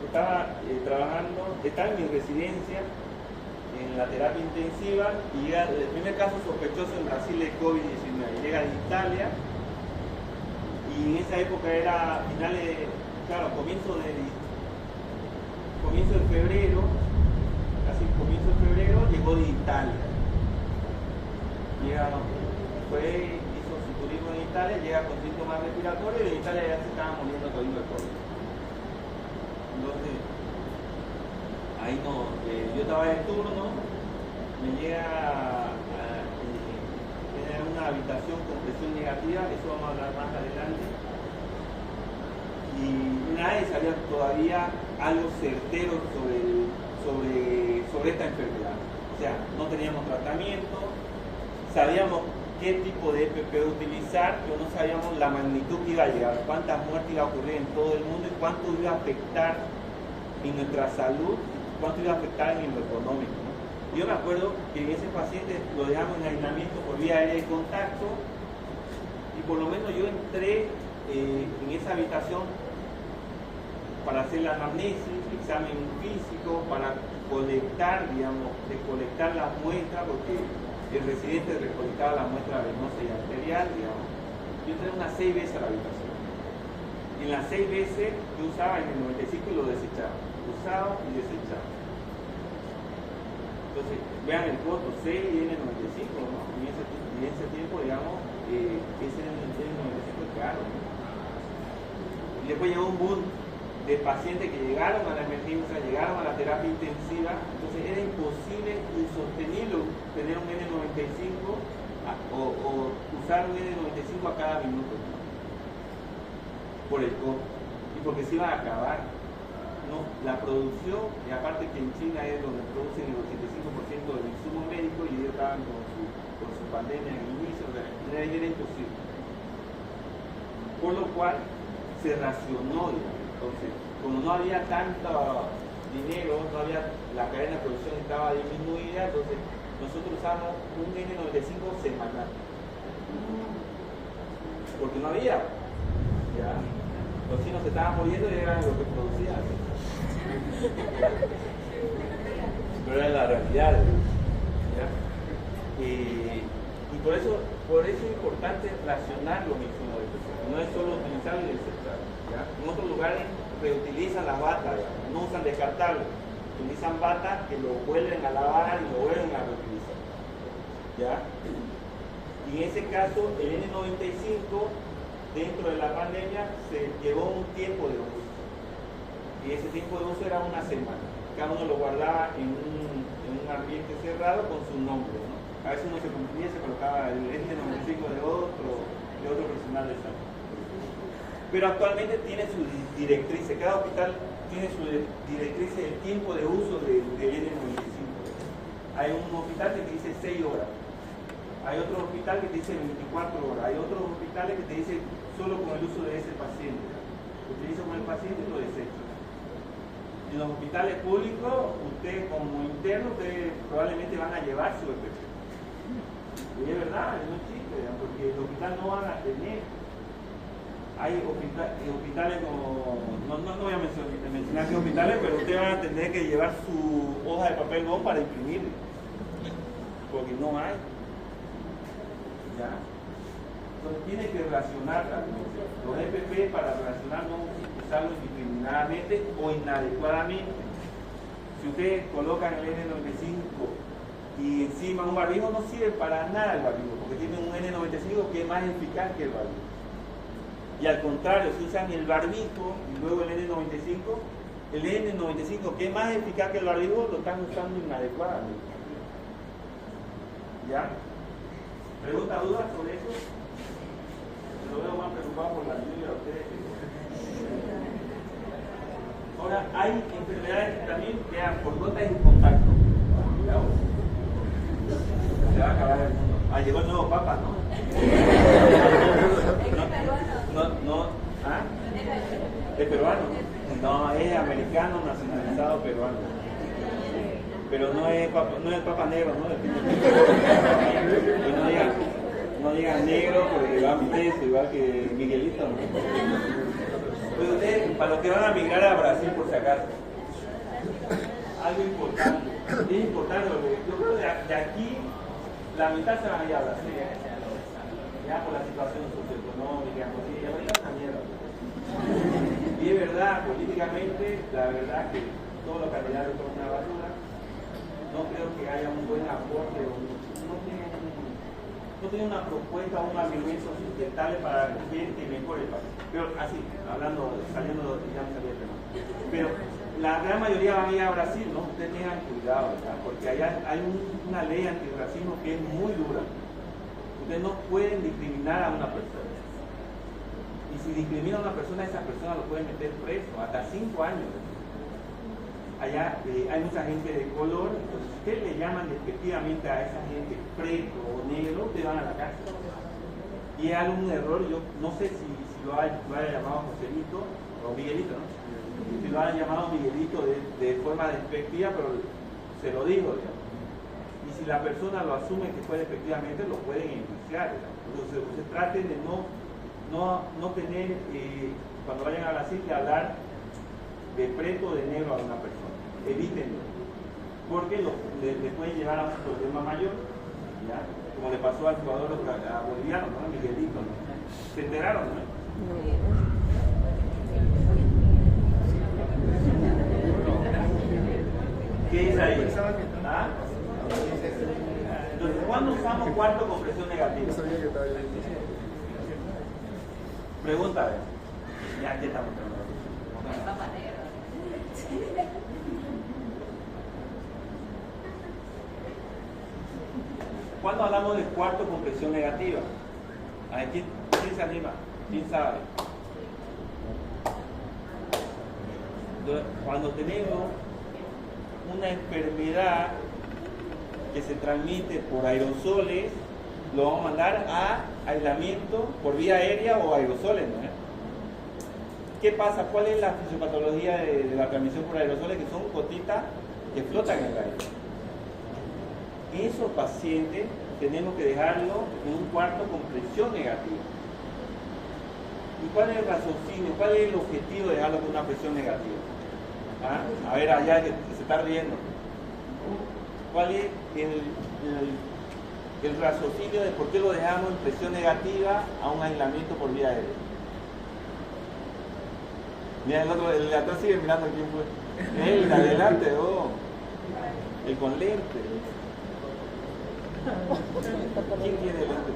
estaba trabajando, estaba en mi residencia, en la terapia intensiva, y llega el primer caso sospechoso en Brasil de COVID-19. Llega de Italia, y en esa época era finales, claro, comienzo de febrero, casi comienzo de febrero, llegó de Italia. Hizo su turismo en Italia, llega con síntomas respiratorios, y en Italia ya se estaba muriendo todo el COVID. Entonces, ahí no, yo estaba de turno, me llega una habitación con presión negativa, eso vamos a hablar más adelante, y nadie sabía todavía algo certero sobre esta enfermedad. O sea, no teníamos tratamiento, sabíamos qué tipo de EPP utilizar, pero no sabíamos la magnitud que iba a llegar, cuántas muertes iba a ocurrir en todo el mundo y cuánto iba a afectar en nuestra salud, cuánto iba a afectar en lo económico, ¿no? Yo me acuerdo que en ese paciente lo dejamos en aislamiento por vía aérea de contacto, y por lo menos yo entré en esa habitación para hacer la anamnesis, examen físico, para colectar, digamos, recolectar las muestras, porque el residente recolectaba la muestra venosa y arterial, digamos. Yo entré unas 6 veces a la habitación. Y en las 6 veces yo usaba en el 95 y lo desechaba. Usaba y desechaba. Entonces, vean el costo, 6 y N95, ¿no? Y en ese tiempo, digamos, ese N95 es caro, ¿no? Y después llegó un boom de pacientes que llegaron a la emergencia, llegaron a la terapia intensiva, entonces era imposible, insostenible tener un N95 o usar un N95 a cada minuto, ¿no? Por el costo y porque se iba a acabar, ¿no? La producción, y aparte que en China es donde producen el 85% del insumo médico, y ellos estaban con su pandemia en el inicio, era imposible, por lo cual se racionó, digamos. Entonces, como no había tanto dinero, la cadena de producción estaba disminuida, entonces nosotros usamos un N95 semanal. Porque no había. ¿Ya? Los chinos se estaban muriendo y eran lo que producían. Pero era la realidad. ¿Ya? Y por eso es importante racionar los insumos de presión. No es solo utilizar y desechar. ¿Ya? En otros lugares reutilizan las batas, no usan descartables, utilizan batas que lo vuelven a lavar y lo vuelven a reutilizar. ¿Ya? Y en ese caso, el N95 dentro de la pandemia se llevó un tiempo de uso. Y ese tiempo de uso era una semana. Cada uno lo guardaba en un ambiente cerrado con su nombre, ¿no? A veces uno se cumplía y se colocaba el N95 de otro personal de salud. Pero actualmente tiene su directriz, cada hospital tiene su directriz del tiempo de uso del N95. Hay un hospital que te dice 6 horas, hay otro hospital que te dice 24 horas, hay otros hospitales que te dicen solo con el uso de ese paciente. Utilizo con el paciente y lo desecho. En los hospitales públicos, ustedes como internos, ustedes probablemente van a llevar su EPP. Y es verdad, no es chiste, porque el hospital no van a tener. Hay hospitales como, no voy a mencionar qué hospitales, pero ustedes van a tener que llevar su hoja de papel bond para imprimir, porque no hay. ¿Ya? Entonces tiene que racionar los EPP para racionar, no usarlos indiscriminadamente o inadecuadamente. Si ustedes colocan el N95 y encima un barbijo, no sirve para nada el barbijo, porque tiene un N95 que es más eficaz que el barbijo. Y al contrario, si usan el barbijo y luego el N95 que es más eficaz que el barbijo, lo están usando inadecuadamente. ¿Ya? ¿Pregunta, dudas sobre eso? Lo veo más preocupado por la lluvia a ustedes. Ahora, hay enfermedades que también quedan por gotas en contacto. Se va a acabar el mundo. Ah, llegó el nuevo papa, ¿no? No. ¿Ah? ¿Es peruano? No, es americano nacionalizado peruano. Pero no es el papa negro, ¿no? Y no digan negro porque van preso, igual que Miguelito, ¿no? Pues ustedes, para los que van a migrar a Brasil, por si acaso, algo importante, es importante porque yo creo que de aquí la mitad se van a ir a Brasil, ya por la situación socioeconómica, y ahorita es una mierda. Y es verdad, políticamente, la verdad que todos los candidatos son una basura. No creo que haya un buen aporte, no tiene una propuesta o un argumento sustentable para que mejore el país. Pero así, hablando, saliendo, ya me salía el tema. Pero la gran mayoría van a ir a Brasil, ¿no? Ustedes tengan cuidado, ¿verdad? Porque allá hay una ley antirracismo que es muy dura. Ustedes no pueden discriminar a una persona. Y si discrimina a una persona, esa persona lo puede meter preso, hasta 5 años. Allá hay mucha gente de color, entonces si ustedes le llaman despectivamente a esa gente preto o negro, ustedes van a la cárcel. Y es algún error, yo no sé si lo haya llamado Joselito o Miguelito, ¿no? Si lo haya llamado Miguelito de forma despectiva, pero se lo dijo, digamos. Y si la persona lo asume que fue despectivamente, lo pueden enjuiciar, digamos. Entonces, ustedes traten de no tener, cuando vayan a Brasil, que hablar de preto o de negro a una persona. Evítenlo, porque le pueden llevar a un problema mayor, ¿ya? Como le pasó al jugador boliviano, ¿no? Miguelito, ¿no? Se enteraron, ¿no? ¿Qué es ahí? ¿Ah? Entonces, ¿cuándo usamos cuarto con presión negativa? Pregunta, a ver. Ya, aquí estamos. ¿Cuándo hablamos de cuarto con presión negativa? A ver, ¿quién se anima? ¿Quién sabe? Cuando tenemos una enfermedad que se transmite por aerosoles, lo vamos a mandar a aislamiento por vía aérea o aerosoles, ¿no? ¿Qué pasa? ¿Cuál es la fisiopatología de la transmisión por aerosoles? Que son gotitas que flotan en el aire. Esos pacientes tenemos que dejarlo en un cuarto con presión negativa. ¿Y cuál es el raciocinio? ¿Cuál es el objetivo de dejarlo con una presión negativa? ¿Ah? A ver, allá que se está riendo. ¿Cuál es el raciocinio de por qué lo dejamos en presión negativa a un aislamiento por vía aérea? Mira, el de atrás sigue mirando quién fue. El de adelante, oh. El con lente. ¿Quién tiene lente?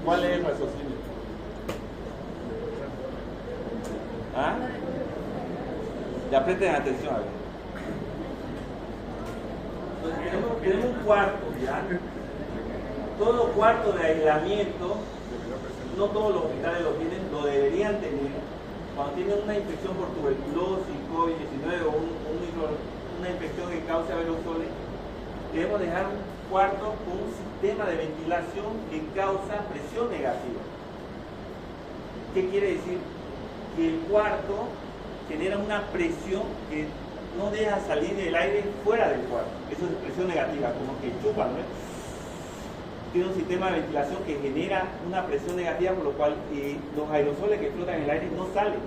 ¿Cuál es el raciocinio? ¿Ah? Ya presten atención a ver. Entonces, tenemos un cuarto, ¿ya? Todo cuarto de aislamiento, no todos los hospitales lo tienen, lo deberían tener. Cuando tienen una infección por tuberculosis, COVID-19 o una infección que causa aerosoles, debemos dejar un cuarto con un sistema de ventilación que causa presión negativa. ¿Qué quiere decir? Que el cuarto genera una presión que no deja salir el aire fuera del cuarto. Eso es presión negativa, como que chupan, ¿no? Tiene un sistema de ventilación que genera una presión negativa, por lo cual los aerosoles que flotan en el aire no salen.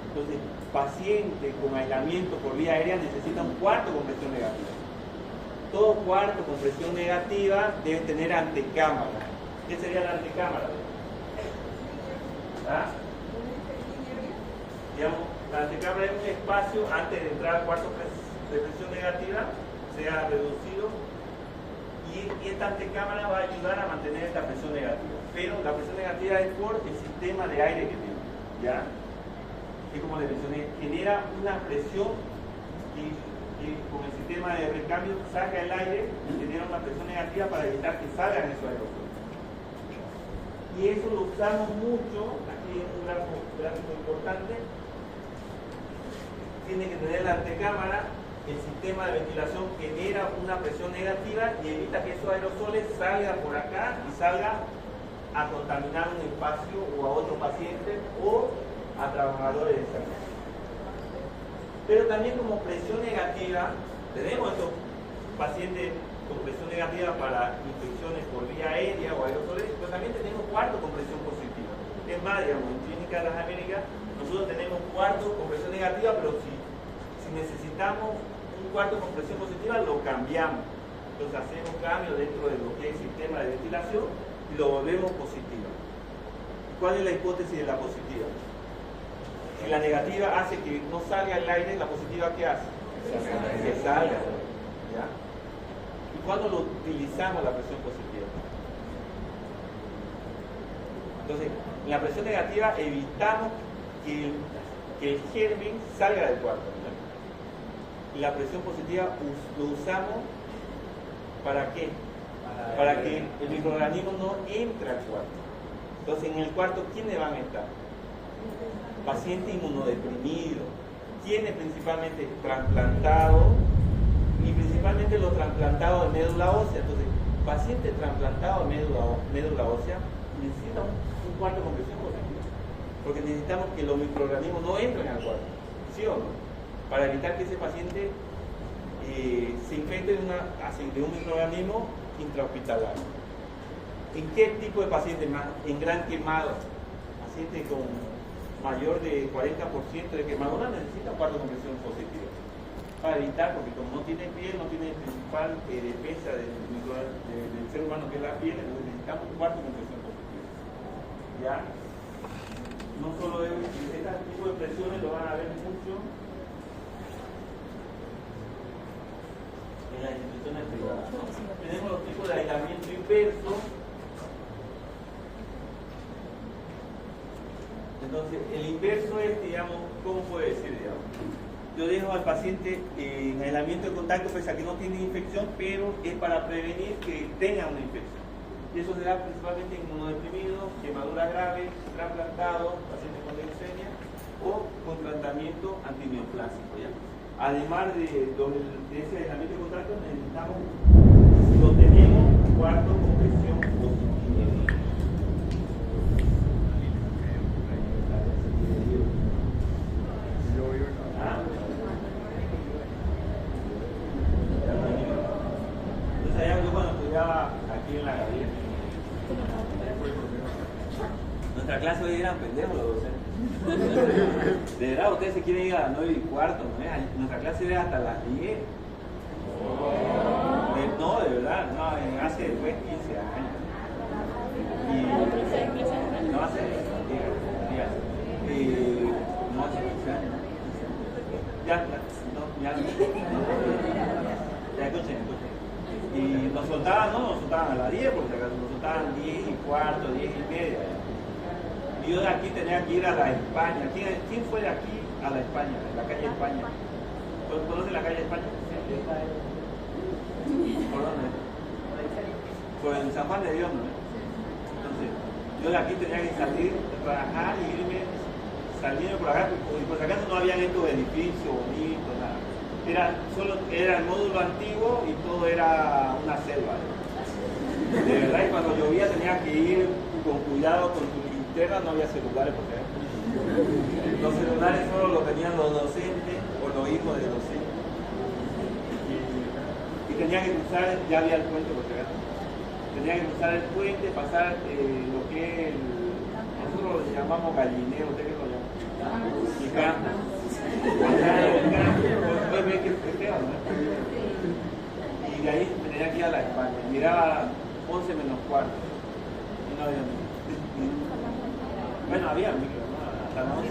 Entonces, pacientes con aislamiento por vía aérea necesitan un cuarto con presión negativa. Todo cuarto con presión negativa debe tener antecámara. ¿Qué sería la antecámara? ¿Ah? Digamos, la antecámara es un espacio antes de entrar al cuarto de presión negativa, sea reducido, y esta antecámara va a ayudar a mantener esta presión negativa. Pero la presión negativa es por el sistema de aire que tiene, ¿ya? Que como les mencioné, genera una presión que que con el sistema de recambio saca el aire y genera una presión negativa para evitar que salgan esos aerosoles. Y eso lo usamos mucho, aquí en un gráfico importante, tiene que tener la antecámara, el sistema de ventilación genera una presión negativa y evita que esos aerosoles salgan por acá y salgan a contaminar un espacio o a otro paciente o a trabajadores de salud. Pero también como presión negativa, tenemos estos pacientes con presión negativa para infecciones por vía aérea o aerosoles, pero también tenemos cuartos con presión positiva. Es más, digamos, en Clínica de las Américas, nosotros tenemos cuartos con presión negativa, pero si necesitamos un cuarto con presión positiva, lo cambiamos. Entonces hacemos cambios dentro de lo que es el sistema de ventilación y lo volvemos positiva. ¿Cuál es la hipótesis de la positiva? Si la negativa hace que no salga el aire, ¿la positiva qué hace? Que salga. ¿Ya? ¿Y cuándo lo utilizamos la presión positiva? Entonces, en la presión negativa evitamos que el germen salga del cuarto. ¿No? Y la presión positiva lo usamos ¿para qué? Para que el microorganismo no entre al cuarto. Entonces, en el cuarto, ¿quiénes van a estar? Pacientes inmunodeprimidos, quienes principalmente trasplantados y principalmente los trasplantados de médula ósea. Entonces, pacientes trasplantados de médula ósea necesitan un cuarto con presión positiva, porque necesitamos que los microorganismos no entren al cuarto, ¿sí o no? Para evitar que ese paciente se infecte de un microorganismo intrahospitalario. ¿En qué tipo de pacientes más? En gran quemado, pacientes con mayor de 40% de quemadura necesita un cuarto con presión positiva para evitar, porque como no tiene piel, no tiene principal defensa del ser humano que es la piel, entonces necesitamos un cuarto con presión positiva. ¿Ya? No solo este tipo de presiones lo van a ver mucho en las instituciones privadas, ¿no? Tenemos los tipos de aislamiento inverso. Entonces, el inverso es, digamos, ¿cómo puede decir, digamos? Yo dejo al paciente en aislamiento de contacto pese a que no tiene infección, pero es para prevenir que tenga una infección. Y eso se da principalmente en inmunodeprimidos, quemaduras graves, trasplantados, pacientes con leucemia o con tratamiento antineoplásico, ¿ya? Además de ese aislamiento de contacto, necesitamos, lo tenemos, cuarto con presión positiva. Entonces allá yo cuando estudiaba aquí en la galería, nuestra clase hoy eran pendejos los docentes. De verdad, ustedes se quieren ir a las 9:15, ¿no? Nuestra clase era hasta las 10. No, de verdad, no, hace después 15 años. Y no hace 15 años. Ya escuchen. Y nos soltaban a las 10, porque nos soltaban 10:15, 10:30. Y yo de aquí tenía que ir a la España. ¿Quién fue de aquí a la España? La calle España. ¿Conoce la calle España? ¿Por dónde? Por en San Juan de Dios, ¿no? Entonces, yo de aquí tenía que salir, trabajar y irme saliendo por acá, y por acaso no habían estos edificios bonitos, nada. Era el módulo antiguo y todo era una selva. De verdad, y cuando llovía tenía que ir con cuidado con tu linterna, no había celulares porque los celulares solo los tenían los docentes o los hijos de docentes. Y tenía que cruzar, ya había el puente por acá. Tenía que cruzar el puente, pasar lo que es nosotros lo llamamos gallinero, ¿usted qué lo llama? Y campo. Después ve que es feo, ¿no? Y de ahí me tenía que ir a la España. Miraba 11 menos cuarto. Y no había micro. Bueno, había micro, ¿no? Hasta las 11.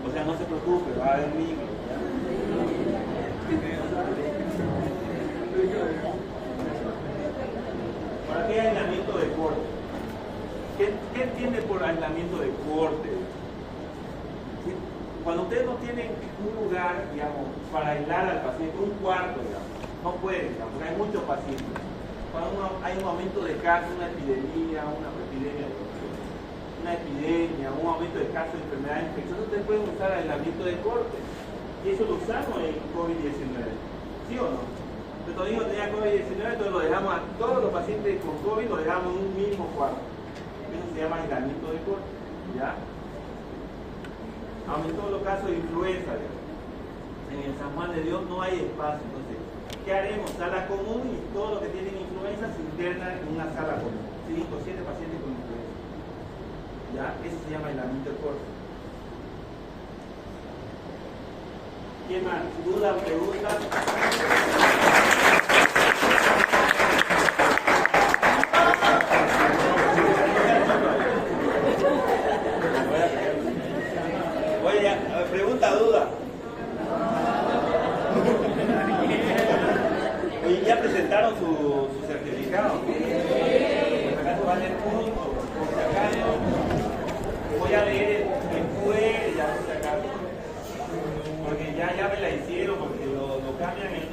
O sea, no se preocupe, va a haber micro. ¿Para qué aislamiento de corte? ¿Qué entiende por aislamiento de corte? ¿Sí? Cuando ustedes no tienen un lugar, digamos, para aislar al paciente, un cuarto, digamos, no pueden, digamos, porque hay muchos pacientes. Cuando hay un aumento de casos, una epidemia, un aumento de casos de enfermedades infecciosas, ustedes pueden usar aislamiento de corte. Y eso lo usamos en COVID-19. ¿Sí o no? Entonces, todavía no tenía COVID-19, entonces lo dejamos a todos los pacientes con COVID, lo dejamos en un mismo cuarto. Eso se llama aislamiento de corte. ¿Ya? Aumentó los casos de influenza. En el San Juan de Dios no hay espacio. Entonces, ¿qué haremos? Sala común y todos los que tienen influenza se internan en una sala común. 5 o 7 pacientes con influenza. ¿Ya? Eso se llama aislamiento de corte. ¿Qué más? ¿Dudas, preguntas? Oye, pregunta, duda. Oye, ¿ya presentaron su certificado? Por acaso vale punto, por si acaso. Voy a leer el QR, ya por si acaso. Porque ya me la hicieron, porque lo cambian en